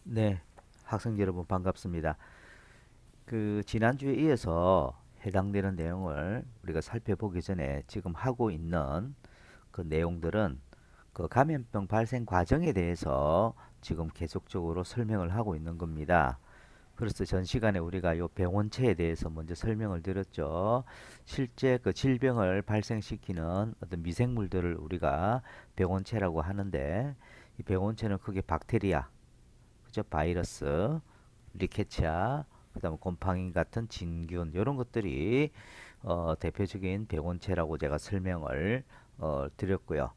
네, 학생 여러분 반갑습니다. 지난주에 이어서 해당되는 내용을 우리가 살펴보기 전에 지금 하고 있는 그 내용들은 그 감염병 발생 과정에 대해서 지금 계속적으로 설명을 하고 있는 겁니다. 그래서 전 시간에 우리가 요 병원체에 대해서 먼저 설명을 드렸죠. 실제 그 질병을 발생시키는 어떤 미생물들을 우리가 병원체라고 하는데, 이 병원체는 크게 박테리아, 그죠? 바이러스, 리케치아, 그다음 곰팡이 같은 진균 이런 것들이 대표적인 병원체라고 제가 설명을 드렸고요.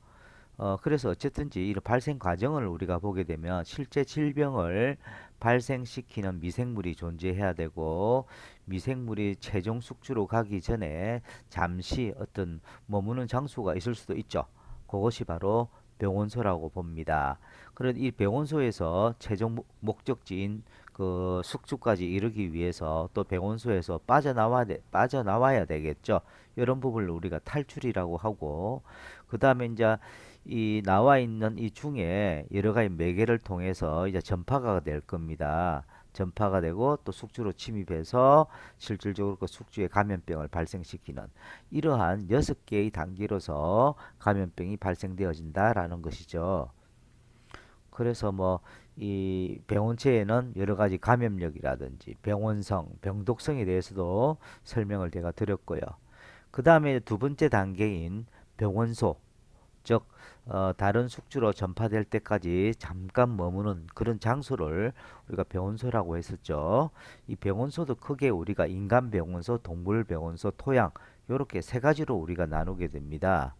그래서 어쨌든지 이런 발생 과정을 우리가 보게 되면 실제 질병을 발생시키는 미생물이 존재해야 되고, 미생물이 최종 숙주로 가기 전에 잠시 어떤 머무는 장소가 있을 수도 있죠. 그것이 바로 병원소라고 봅니다. 그런 이 병원소에서 최종 목적지인 그 숙주까지 이르기 위해서 또 병원소에서 빠져나와야 되겠죠. 이런 부분을 우리가 탈출이라고 하고, 그 다음에 이제 이 나와 있는 이 중에 여러 가지 매개를 통해서 이제 전파가 될 겁니다. 전파가 되고 또 숙주로 침입해서 실질적으로 그 숙주에 감염병을 발생시키는 이러한 6개의 단계로서 감염병이 발생되어진다라는 것이죠. 그래서 뭐 이 병원체에는 여러 가지 감염력이라든지 병원성, 병독성에 대해서도 설명을 제가 드렸고요. 그 다음에 두 번째 단계인 병원소, 즉 다른 숙주로 전파될 때까지 잠깐 머무는 그런 장소를 우리가 병원소라고 했었죠. 이 병원소도 크게 우리가 인간 병원소, 동물 병원소, 토양 이렇게 세 가지로 우리가 나누게 됩니다.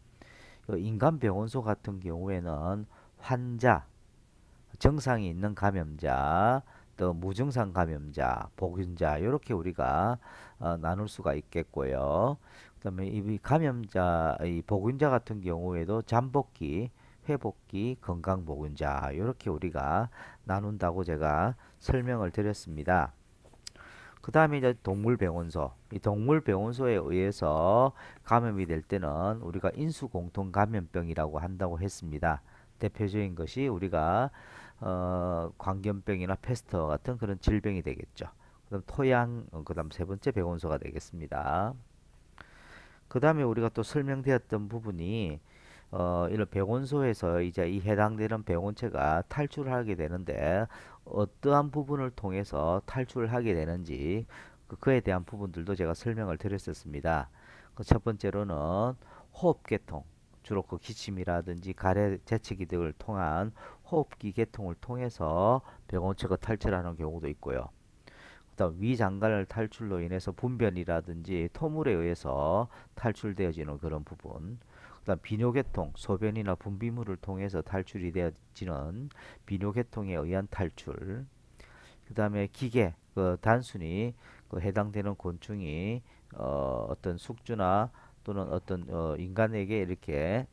인간 병원소 같은 경우에는 환자, 증상이 있는 감염자, 또 무증상 감염자, 보균자 이렇게 우리가 나눌 수가 있겠고요. 그다음에 이 감염자, 이 보균자 같은 경우에도 잠복기, 회복기, 건강보균자 이렇게 우리가 나눈다고 제가 설명을 드렸습니다. 그 다음에 이제 동물병원소. 이 동물병원소에 의해서 감염이 될 때는 우리가 인수공통감염병이라고 한다고 했습니다. 대표적인 것이 우리가 광견병이나 패스트와 같은 그런 질병이 되겠죠. 그다음 토양, 그다음 세 번째 병원소가 되겠습니다. 그 다음에 우리가 또 설명되었던 부분이 이런 병원소에서 이제 이 해당되는 병원체가 탈출을 하게 되는데 어떠한 부분을 통해서 탈출을 하게 되는지 그에 대한 부분들도 제가 설명을 드렸었습니다. 그 첫 번째로는 호흡계통, 주로 그 기침이라든지 가래 재채기 등을 통한 호흡기 계통을 통해서 병원체가 탈출하는 경우도 있고요. 그다음 위장갈 탈출로 인해서 분변이라든지 토물에 의해서 탈출되어지는 그런 부분. 그다음 비뇨계통, 소변이나 분비물을 통해서 탈출이 되어지는 비뇨계통에 의한 탈출. 그다음에 기계, 그 단순히 그 해당되는 곤충이 어떤 숙주나 또는 어떤 인간에게 이렇게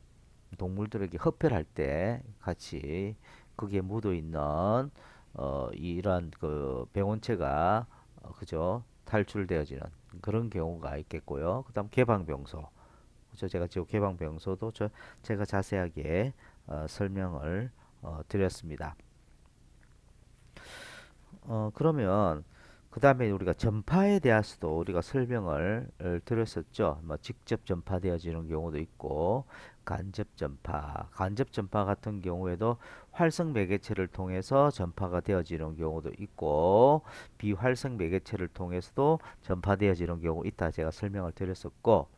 동물들에게 흡혈할 때 같이 거기에 묻어 있는 이러한 그 병원체가 그죠 탈출되어지는 그런 경우가 있겠고요. 그다음 개방병소. 그죠? 제가 지금 개방병소도 제가 자세하게 설명을 드렸습니다. 그러면 그 다음에 우리가 전파에 대해서도 우리가 설명을 드렸었죠. 뭐 직접 전파되어지는 경우도 있고 간접 전파, 간접 전파 같은 경우에도 활성 매개체를 통해서 전파가 되어지는 경우도 있고 비활성 매개체를 통해서도 전파되어지는 경우 있다 제가 설명을 드렸었고,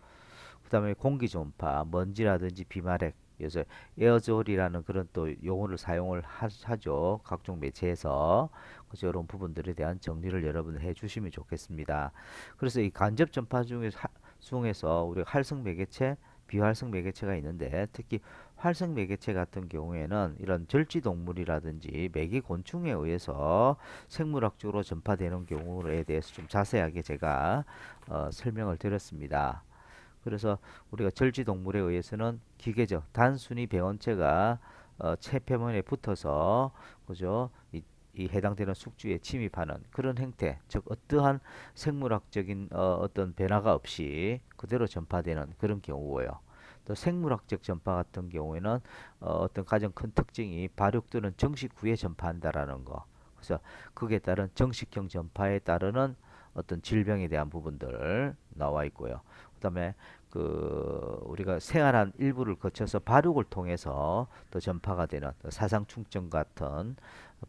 그 다음에 공기 전파, 먼지라든지 비말액, 그래서 에어졸이라는 그런 또 용어를 사용을 하죠. 각종 매체에서. 그래서 이런 부분들에 대한 정리를 여러분 해주시면 좋겠습니다. 그래서 이 간접 전파 중에서 우리가 활성 매개체, 비활성 매개체가 있는데 특히 활성 매개체 같은 경우에는 이런 절지 동물이라든지 매개 곤충에 의해서 생물학적으로 전파되는 경우에 대해서 좀 자세하게 제가 설명을 드렸습니다. 그래서 우리가 절지동물에 의해서는 기계죠. 단순히 배원체가 체표면에 붙어서 그죠? 이 해당되는 숙주에 침입하는 그런 행태, 즉 어떠한 생물학적인 어떤 변화가 없이 그대로 전파되는 그런 경우고요. 또 생물학적 전파 같은 경우에는 어떤 가장 큰 특징이 발육되는 정식 후에 전파한다라는 거. 그래서 거기에 따른 정식형 전파에 따르는 어떤 질병에 대한 부분들 나와 있고요. 그다음에 우리가 생활한 일부를 거쳐서 발육을 통해서 또 전파가 되는 사상충증 같은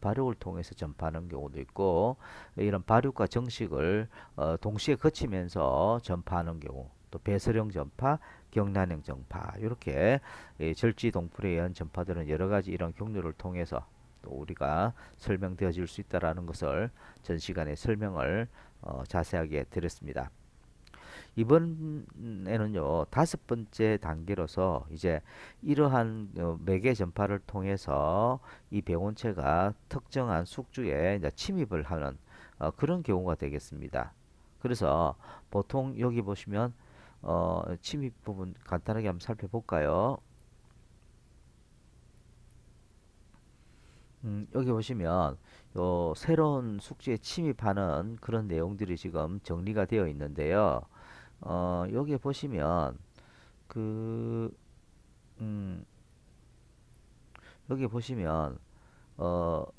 발육을 통해서 전파하는 경우도 있고, 이런 발육과 정식을 동시에 거치면서 전파하는 경우, 또 배설형 전파, 경란형 전파, 이렇게 절지동풀에 의한 전파들은 여러 가지 이런 경로를 통해서 또 우리가 설명되어질 수 있다라는 것을 전 시간에 설명을 자세하게 드렸습니다. 이번에는요, 다섯 번째 단계로서 이제 이러한 매개 전파를 통해서 이 병원체가 특정한 숙주에 이제 침입을 하는 그런 경우가 되겠습니다. 그래서 보통 여기 보시면 침입 부분 간단하게 한번 살펴볼까요? 여기 보시면 새로운 숙지에 침입하는 그런 내용들이 지금 정리가 되어 있는데요. 여기 보시면 그 음, 여기 보시면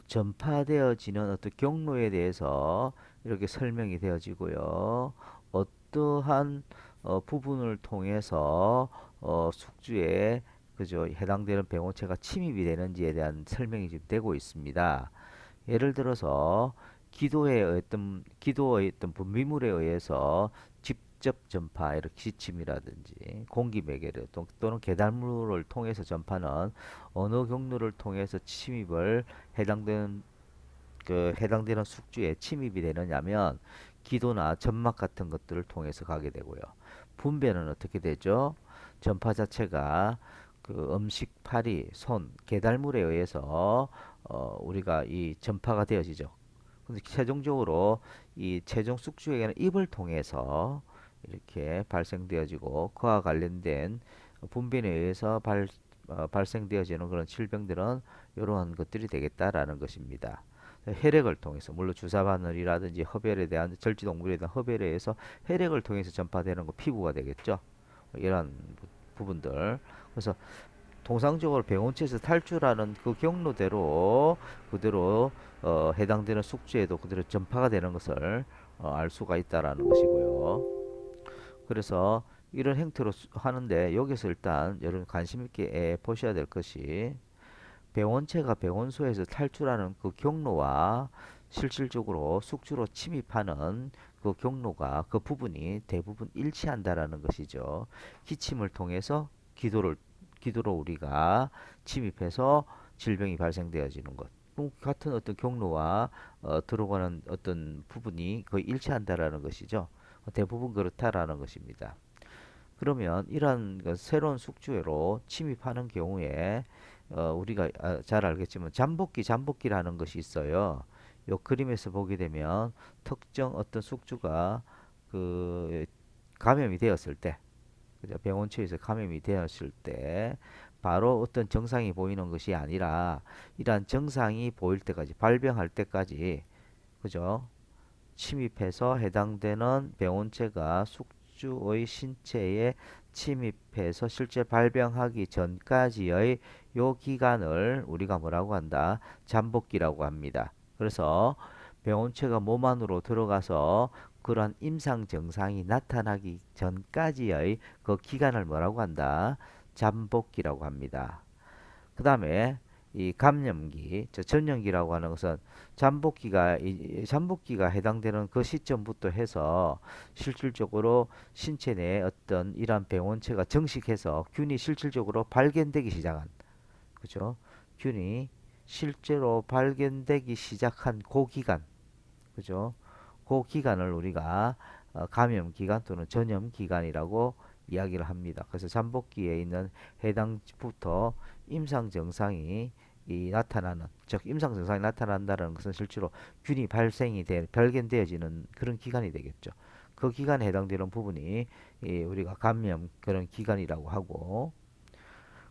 전파되어지는 어떤 경로에 대해서 이렇게 설명이 되어지고요. 어떠한 부분을 통해서 숙주에 그죠 해당되는 병원체가 침입이 되는지에 대한 설명이 지금 되고 있습니다. 예를 들어서 기도의 어떤 분비물에 의해서 직접 전파, 이렇게 기침이라든지 공기 매개를 또는 계단물을 통해서 전파는 어느 경로를 통해서 침입을 해당되는 해당되는 숙주에 침입이 되느냐면 기도나 점막 같은 것들을 통해서 가게 되고요. 분배는 어떻게 되죠? 전파 자체가 음식, 파리, 손, 계달물에 의해서 우리가 이 전파가 되어지죠. 근데 최종적으로 이 최종 숙주에게는 입을 통해서 이렇게 발생되어지고 그와 관련된 분변에 의해서 발생되어지는 그런 질병들은 이러한 것들이 되겠다라는 것입니다. 혈액을 통해서 물론 주사바늘이라든지 흡혈에 대한 절지동물에 대한 흡혈에 의해서 혈액을 통해서 전파되는 거 피부가 되겠죠. 이런 부분들. 그래서 통상적으로 병원체에서 탈출하는 그 경로대로 그대로 해당되는 숙주에도 그대로 전파가 되는 것을 알 수가 있다라는 것이고요. 그래서 이런 행태로 하는데 여기서 일단 여러분 관심 있게 보셔야 될 것이 병원체가 병원소에서 탈출하는 그 경로와 실질적으로 숙주로 침입하는 그 경로가 그 부분이 대부분 일치한다라는 것이죠. 기침을 통해서 기도로 우리가 침입해서 질병이 발생되어지는 것. 같은 어떤 경로와 들어가는 어떤 부분이 거의 일치한다라는 것이죠. 대부분 그렇다라는 것입니다. 그러면 이러한 새로운 숙주로 침입하는 경우에 우리가 잘 알겠지만 잠복기라는 것이 있어요. 요 그림에서 보게 되면 특정 어떤 숙주가 그 감염이 되었을 때, 그죠? 병원체에서 감염이 되었을 때 바로 어떤 증상이 보이는 것이 아니라 이러한 증상이 보일 때까지 발병할 때까지 그죠? 침입해서 해당되는 병원체가 숙주의 신체에 침입해서 실제 발병하기 전까지의 요 기간을 우리가 뭐라고 한다? 잠복기라고 합니다. 그래서 병원체가 몸 안으로 들어가서 그러한 임상 증상이 나타나기 전까지의 그 기간을 뭐라고 한다? 잠복기라고 합니다. 그 다음에 이 감염기, 전염기라고 하는 것은 잠복기가 해당되는 그 시점부터 해서 실질적으로 신체 내에 어떤 이러한 병원체가 정식해서 균이 실질적으로 발견되기 시작한, 그죠? 균이 실제로 발견되기 시작한 그 기간, 그죠? 그 기간을 우리가 감염 기간 또는 전염 기간이라고 이야기를 합니다. 그래서 잠복기에 있는 해당부터 임상 증상이 나타나는, 즉 임상 증상이 나타난다는 것은 실제로 균이 발견되어지는 그런 기간이 되겠죠. 그 기간에 해당되는 부분이 우리가 감염 그런 기간이라고 하고,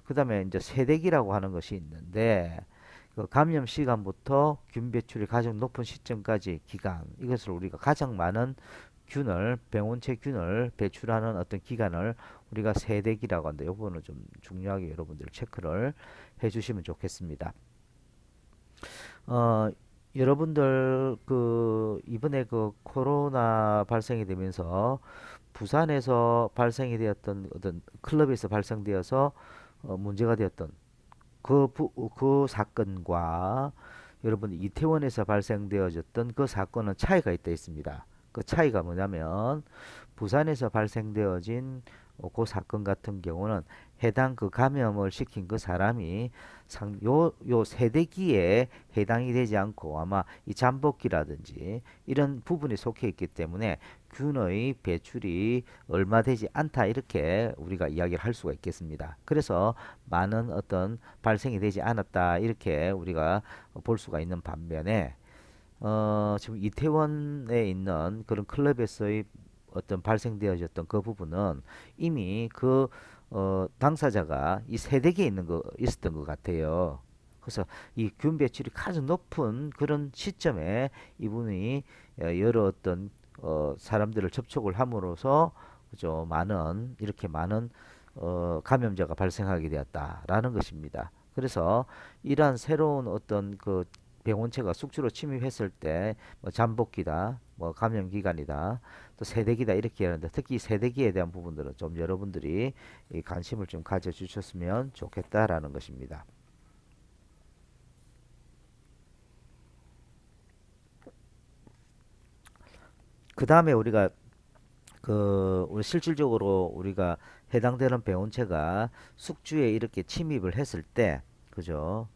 그 다음에 이제 세대기라고 하는 것이 있는데 그 감염 시간부터 균 배출이 가장 높은 시점까지 기간, 이것을 우리가 가장 많은 병원체 균을 배출하는 어떤 기간을 우리가 세대기라고 한다. 이 부분은 좀 중요하게 여러분들 체크를 해주시면 좋겠습니다. 어, 여러분들 그 이번에 그 코로나 발생이 되면서 부산에서 발생이 되었던 어떤 클럽에서 발생되어서 문제가 되었던 그 사건과 여러분 이태원에서 발생되어졌던 그 사건은 차이가 있다 있습니다. 그 차이가 뭐냐면 부산에서 발생되어진 그 사건 같은 경우는 해당 그 감염을 시킨 그 사람이 요 세대기에 해당이 되지 않고 아마 이 잠복기라든지 이런 부분에 속해 있기 때문에 균의 배출이 얼마 되지 않다 이렇게 우리가 이야기를 할 수가 있겠습니다. 그래서 많은 어떤 발생이 되지 않았다 이렇게 우리가 볼 수가 있는 반면에 지금 이태원에 있는 그런 클럽에서의 어떤 발생되어졌던 그 부분은 이미 그 당사자가 이 세대기에 있었던 것 같아요. 그래서 이 균 배출이 가장 높은 그런 시점에 이분이 여러 어떤 사람들을 접촉을 함으로써 그죠 많은 이렇게 많은 감염자가 발생하게 되었다라는 것입니다. 그래서 이러한 새로운 어떤 그 병원체가 숙주로 침입했을 때뭐 잠복기다, 뭐 감염기간이다, 또 세대기다 이렇게 하는데 특히 세대기에 대한 부분들은 좀 여러분들이 이 관심을 좀 가져주셨으면 좋겠다라는 것입니다. 그 다음에 우리가 우리 실질적으로 우리가 해당되는 병원체가 숙주에 이렇게 침입을 했을 때, 그죠?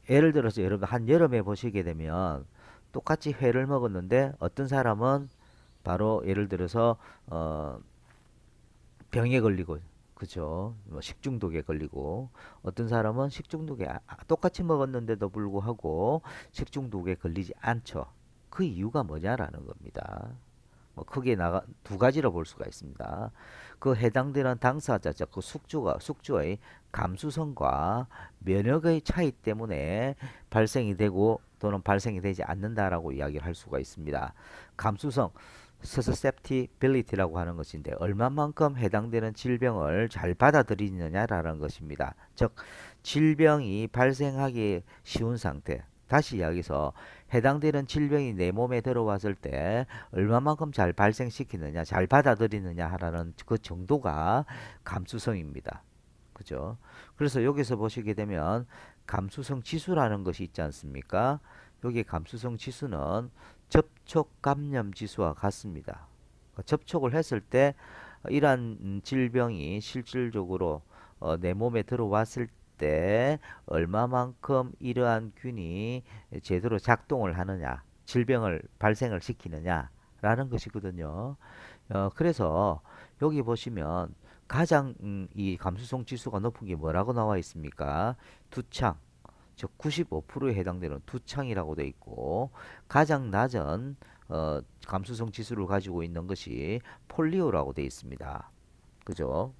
예를 들어서 여러분 한 여름에 보시게 되면 똑같이 회를 먹었는데 어떤 사람은 바로 예를 들어서 병에 걸리고 그죠? 뭐 식중독에 걸리고 어떤 사람은 식중독에 똑같이 먹었는데도 불구하고 식중독에 걸리지 않죠. 그 이유가 뭐냐라는 겁니다. 뭐 크게 나가 두 가지로 볼 수가 있습니다. 그 해당되는 당사자, 그 숙주의 감수성과 면역의 차이 때문에 발생이 되고 또는 발생이 되지 않는다라고 이야기를 할 수가 있습니다. 감수성, susceptibility라고 하는 것인데 얼마만큼 해당되는 질병을 잘 받아들이느냐라는 것입니다. 즉 질병이 발생하기 쉬운 상태. 다시 이야기해서 해당되는 질병이 내 몸에 들어왔을 때 얼마만큼 잘 발생시키느냐, 잘 받아들이느냐 하라는 그 정도가 감수성입니다. 그죠? 그래서 여기서 보시게 되면 감수성 지수라는 것이 있지 않습니까? 여기 감수성 지수는 접촉 감염 지수와 같습니다. 접촉을 했을 때 이러한 질병이 실질적으로 내 몸에 들어왔을 때 얼마만큼 이러한 균이 제대로 작동을 하느냐, 질병을 발생을 시키느냐라는 것이거든요. 그래서 여기 보시면 가장 이 감수성 지수가 높은 게 뭐라고 나와 있습니까? 두창, 즉 95%에 해당되는 두창이라고 되어 있고 가장 낮은 감수성 지수를 가지고 있는 것이 폴리오라고 되어 있습니다. 그죠?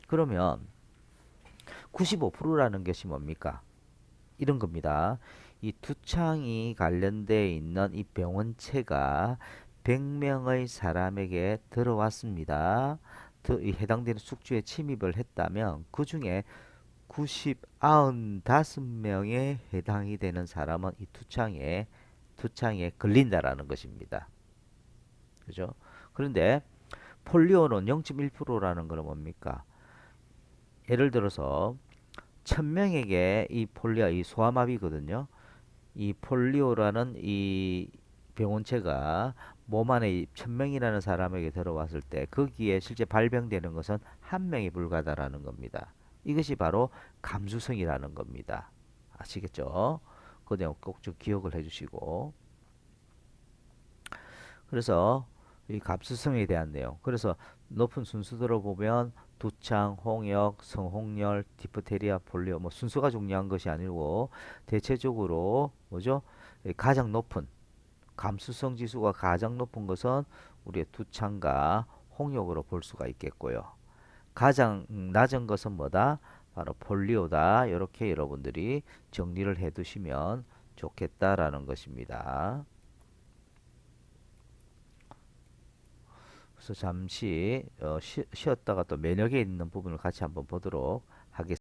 그러면 95%라는 것이 뭡니까? 이런 겁니다. 이 두창이 관련되어 있는 이 병원체가 100명의 사람에게 들어왔습니다. 이 해당되는 숙주에 침입을 했다면 그 중에 95명에 해당이 되는 사람은 이 두창에 걸린다라는 것입니다. 그죠? 그런데 폴리오는 0.1%라는 건 뭡니까? 예를 들어서 1000명에게 이 폴리오, 이 소아마비거든요. 이 폴리오라는 이 병원체가 몸 안에 1000명이라는 사람에게 들어왔을 때 거기에 실제 발병되는 것은 한 명에 불과하다라는 겁니다. 이것이 바로 감수성이라는 겁니다. 아시겠죠? 그 내용 꼭 좀 기억을 해주시고. 그래서 이 감수성에 대한 내용. 그래서 높은 순수대로 보면 두창, 홍역, 성홍열, 디프테리아, 폴리오 뭐 순서가 중요한 것이 아니고 대체적으로 뭐죠? 가장 높은 감수성 지수가 가장 높은 것은 우리의 두창과 홍역으로 볼 수가 있겠고요. 가장 낮은 것은 뭐다? 바로 폴리오다. 이렇게 여러분들이 정리를 해 두시면 좋겠다라는 것입니다. 그래서 잠시 쉬었다가 또 면역에 있는 부분을 같이 한번 보도록 하겠습니다.